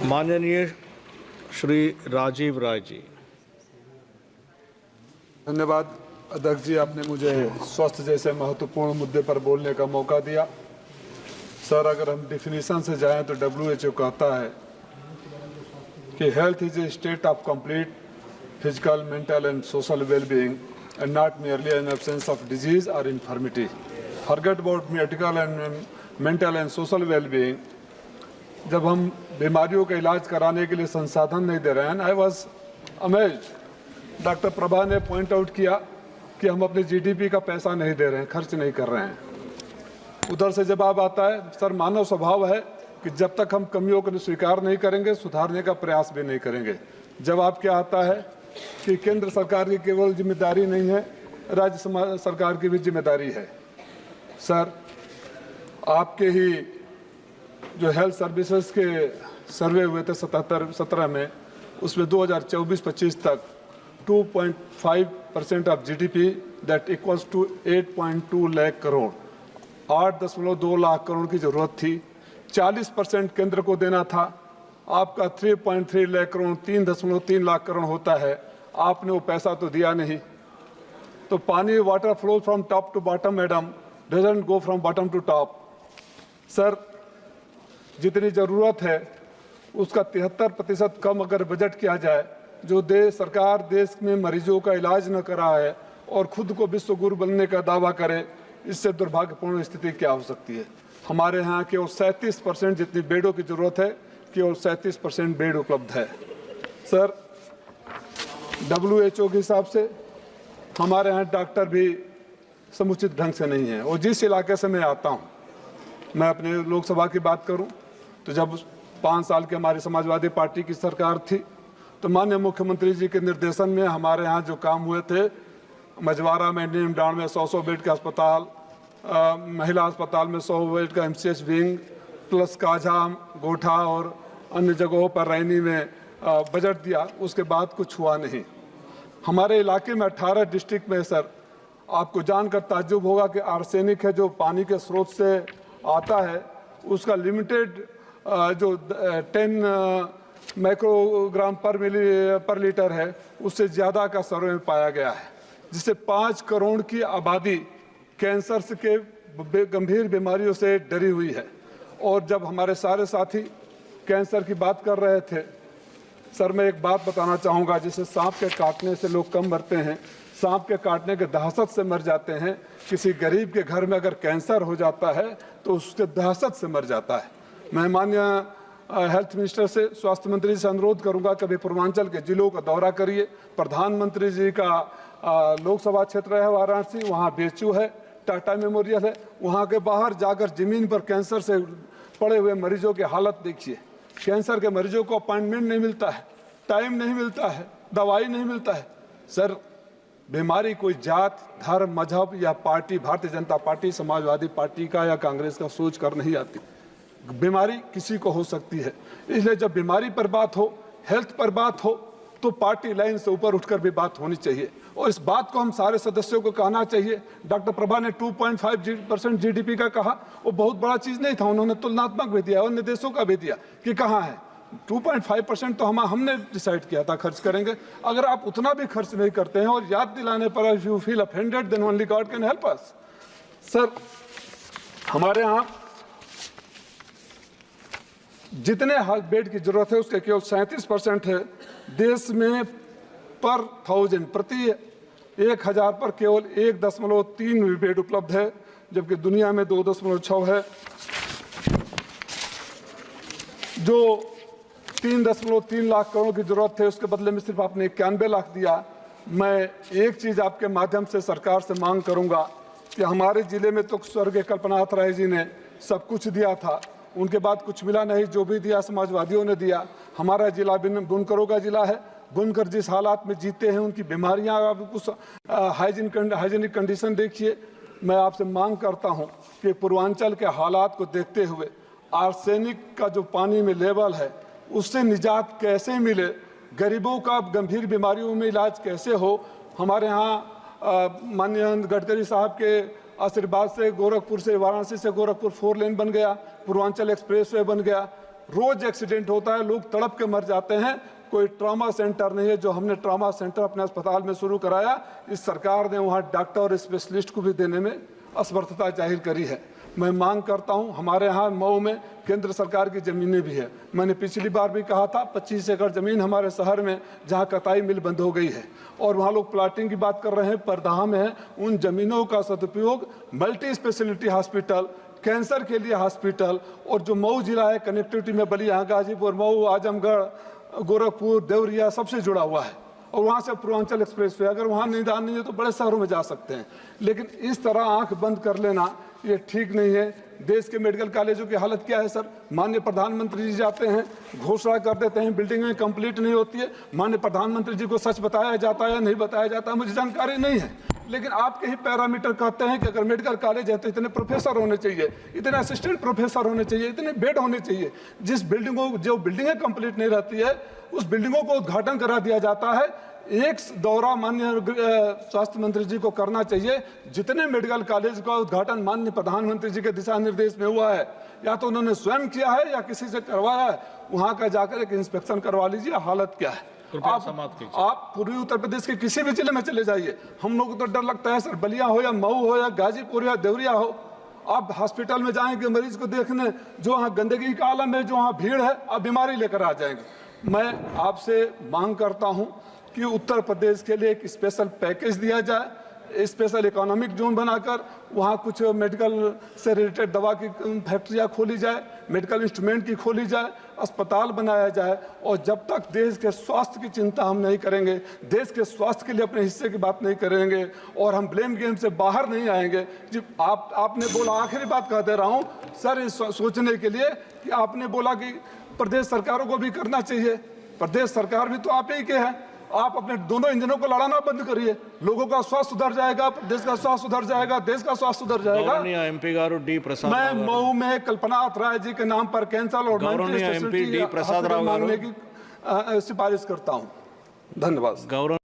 माननीय श्री राजीव राय जी। धन्यवाद अध्यक्ष जी, आपने मुझे स्वास्थ्य जैसे महत्वपूर्ण मुद्दे पर बोलने का मौका दिया। सर, अगर हम डिफिनीशन से जाएं तो WHO कहता है कि health is a state of complete physical, mental and social wellbeing and not merely an absence of disease or infirmity. Forget about medical and mental and social well-being. जब हम बीमारियों का इलाज कराने के लिए संसाधन नहीं दे रहे हैं, I was amazed. Doctor Prabha ने पॉइंट आउट किया कि हम अपने GDP का पैसा नहीं दे रहे हैं, खर्च नहीं कर रहे हैं। उधर से जवाब आता है, सर मानव स्वभाव है कि जब तक हम कमियों को स्वीकार नहीं करेंगे, सुधारने का प्रयास भी नहीं करेंगे। जवाब क्या आता है कि केंद्र सरकार की केवल जिम्मेदारी नहीं है, राज्य सरकार की भी जिम्मेदारी है। सर, आपके ही जो हेल्थ सर्विसेज के सर्वे हुए थे 17 में, उसमें 2024-25 तक 2.5% of GDP that equals to 8.2 lakh crore, 8.2 lakh crore की जरूरत थी। 40% केंद्र को देना था। आपका 3.3 लाख करोड़ 3.3 लाख करोड़ होता है, आपने वो पैसा तो दिया नहीं। तो पानी, water flow from top to bottom madam, doesn't go from bottom to top. Sir, जितनी ज़रूरत है उसका 73% कम अगर बजट किया जाए, जो सरकार देश में मरीजों का इलाज न करा है और खुद को विश्व गुरु बनने का दावा करे, इससे दुर्भाग्यपूर्ण स्थिति क्या हो सकती है। हमारे यहाँ केवल 37% जितनी बेडों की ज़रूरत है, केवल 37% बेड उपलब्ध है। सर, WHO के हिसाब से हमारे यहाँ डॉक्टर भी समुचित ढंग से नहीं है। और जिस इलाके से मैं आता हूँ, मैं अपने लोकसभा की बात करूं तो जब 5 साल की हमारी समाजवादी पार्टी की सरकार थी, तो माननीय मुख्यमंत्री जी के निर्देशन में हमारे यहाँ जो काम हुए थे, मझवारा में, नीमडांड में 100 बेड का अस्पताल, महिला अस्पताल में 100 बेड का MCH विंग, प्लस काझा, गोठा और अन्य जगहों पर रैनी में बजट दिया। उसके बाद कुछ हुआ नहीं। हमारे इलाके में 18 डिस्ट्रिक्ट में सर, आपको जानकर ताज्जुब होगा कि आर्सेनिक है जो पानी के स्रोत से आता है, उसका लिमिटेड जो 10 माइक्रोग्राम पर लीटर है, उससे ज़्यादा का सर्वे में पाया गया है, जिससे 5 करोड़ की आबादी कैंसर के गंभीर बीमारियों से डरी हुई है। और जब हमारे सारे साथी कैंसर की बात कर रहे थे, सर मैं एक बात बताना चाहूँगा, जिसे सांप के काटने से लोग कम मरते हैं, सांप के काटने के दहशत से मर जाते हैं। किसी गरीब के घर में अगर कैंसर हो जाता है तो उसके दहशत से मर जाता है। मैं माननीय हेल्थ मिनिस्टर से, स्वास्थ्य मंत्री से अनुरोध करूंगा, कभी पूर्वांचल के जिलों का दौरा करिए। प्रधानमंत्री जी का लोकसभा क्षेत्र है वाराणसी, वहाँ BHU है, टाटा मेमोरियल है, वहाँ के बाहर जाकर जमीन पर कैंसर से पड़े हुए मरीजों की हालत देखिए। कैंसर के मरीजों को अपॉइंटमेंट नहीं मिलता है, टाइम नहीं मिलता है, दवाई नहीं मिलता है। सर, बीमारी कोई जात, धर्म, मजहब या party, Bharatiya Janata party, Samajwadi party का या कांग्रेस का सोच कर नहीं आती। बीमारी किसी को हो सकती है। इसलिए जब बीमारी पर बात हो, हेल्थ पर बात हो, तो पार्टी लाइन से ऊपर उठकर भी बात होनी चाहिए। और इस बात को हम सारे सदस्यों को कहना चाहिए। डॉक्टर प्रभा ने 2.5% GDP का कहा, वो बहुत बड़ा चीज़ नहीं था। उन्होंने तुलनात्मक भी दिया और निर्देशों का भी दिया कि कहाँ है। 2.5% तो हमने डिसाइड किया था खर्च करेंगे। अगर आप उतना भी खर्च नहीं करते हैं और याद दिलाने पर if you feel offended then only God can help us. Sir, हमारे यहाँ जितने बेड की जरूरत है उसके केवल 37% है। देश में पर 1000 प्रति 1000 पर केवल 1.3 बेड उपलब्ध है, जबकि दुनिया में 2.6 है। जो 3.3 लाख करोड़ की जरूरत है, उसके बदले में सिर्फ आपने 91 लाख दिया। मैं एक चीज आपके माध्यम से सरकार से मांग करूंगा कि हमारे जिले में तो स्वर्गीय कल्पनाथ राय जी ने सब कुछ दिया था, उनके बाद कुछ मिला नहीं। जो भी दिया समाजवादियों ने दिया। हमारा जिला बुनकरों का जिला है। बुनकर जिस हालात में जीते हैं, उनकी बीमारियां, कुछ हाइजीनिक कंडीशन देखिए। मैं आपसे मांग करता हूं कि पूर्वांचल के हालात को देखते हुए आर्सेनिक का जो पानी में लेवल है, उससे निजात कैसे मिले, गरीबों का गंभीर बीमारियों में इलाज कैसे हो। हमारे यहाँ माननीय गडकरी साहब के आशीर्वाद से गोरखपुर से, वाराणसी से गोरखपुर 4 लेन बन गया, पूर्वांचल एक्सप्रेस वे बन गया। रोज एक्सीडेंट होता है, लोग तड़प के मर जाते हैं। कोई ट्रॉमा सेंटर नहीं है। जो हमने ट्रॉमा सेंटर अपने अस्पताल में शुरू कराया, इस सरकार ने वहाँ डॉक्टर और स्पेशलिस्ट को भी देने में असमर्थता जाहिर करी है। मैं मांग करता हूं, हमारे यहाँ मऊ में केंद्र सरकार की ज़मीनें भी है। मैंने पिछली बार भी कहा था 25 एकड़ ज़मीन हमारे शहर में जहाँ कताई मिल बंद हो गई है और वहाँ लोग प्लाटिंग की बात कर रहे हैं, परदाह में है। उन ज़मीनों का सदुपयोग मल्टी स्पेशलिटी हॉस्पिटल, कैंसर के लिए हॉस्पिटल, और जो मऊ जिला है कनेक्टिविटी में बलिया, गाजीपुर, मऊ, आजमगढ़, गोरखपुर, देवरिया सबसे जुड़ा हुआ है और वहाँ से पूर्वांचल एक्सप्रेस वे, अगर वहाँ निदान नहीं है तो बड़े शहरों में जा सकते हैं। लेकिन इस तरह आंख बंद कर लेना ये ठीक नहीं है। देश के मेडिकल कॉलेजों की हालत क्या है सर? माननीय प्रधानमंत्री जी जाते हैं, घोषणा कर देते हैं, बिल्डिंगें कंप्लीट नहीं होती है। माननीय प्रधानमंत्री जी को सच बताया जाता है या नहीं बताया जाता है मुझे जानकारी नहीं है, लेकिन आपके ही पैरामीटर कहते हैं कि अगर मेडिकल कॉलेज है तो इतने प्रोफेसर होने चाहिए, इतने असिस्टेंट प्रोफेसर होने चाहिए, इतने बेड होने चाहिए। जिस बिल्डिंगों जो बिल्डिंगें कंप्लीट नहीं रहती है उस बिल्डिंगों को उद्घाटन करा दिया जाता है। एक दौरा माननीय स्वास्थ्य मंत्री जी को करना चाहिए। जितने मेडिकल कॉलेज का उद्घाटन माननीय प्रधानमंत्री जी के दिशा निर्देश में हुआ है, या तो उन्होंने स्वयं किया है या किसी से करवाया है, वहां का जाकर एक इंस्पेक्शन करवा लीजिए हालत क्या है। आप पूर्वी उत्तर प्रदेश के किसी भी जिले में चले जाइए, हम लोग को तो डर लगता है सर, बलिया हो या मऊ हो या गाजीपुर या देवरिया हो, आप हॉस्पिटल में जाएंगे मरीज को देखने, जो वहाँ गंदगी का आलम है, जो वहाँ भीड़ है, आप बीमारी लेकर आ जाएंगे। मैं आपसे मांग करता हूँ कि उत्तर प्रदेश के लिए एक स्पेशल पैकेज दिया जाए, स्पेशल इकोनॉमिक जोन बनाकर वहाँ कुछ मेडिकल से रिलेटेड दवा की फैक्ट्रियाँ खोली जाए, मेडिकल इंस्ट्रूमेंट की खोली जाए, अस्पताल बनाया जाए। और जब तक देश के स्वास्थ्य की चिंता हम नहीं करेंगे, देश के स्वास्थ्य के लिए अपने हिस्से की बात नहीं करेंगे और हम ब्लेम गेम से बाहर नहीं आएंगे। जी आपने बोला, आखिरी बात कह दे रहा हूँ सर, इस सोचने के लिए कि आपने बोला कि प्रदेश सरकारों को भी करना चाहिए। प्रदेश सरकार भी तो आप ही के हैं। आप अपने दोनों इंजनों को लड़ाना बंद करिए, लोगों का स्वास्थ्य सुधर जाएगा, देश का स्वास्थ्य सुधर जाएगा, देश का स्वास्थ्य सुधर जाएगा। एमपी गारू डी प्रसाद, मैं मऊ में कल्पनाथ राय जी के नाम पर कैंसर और एमपी डी प्रसाद राव मांगने की सिफारिश करता हूं। धन्यवाद।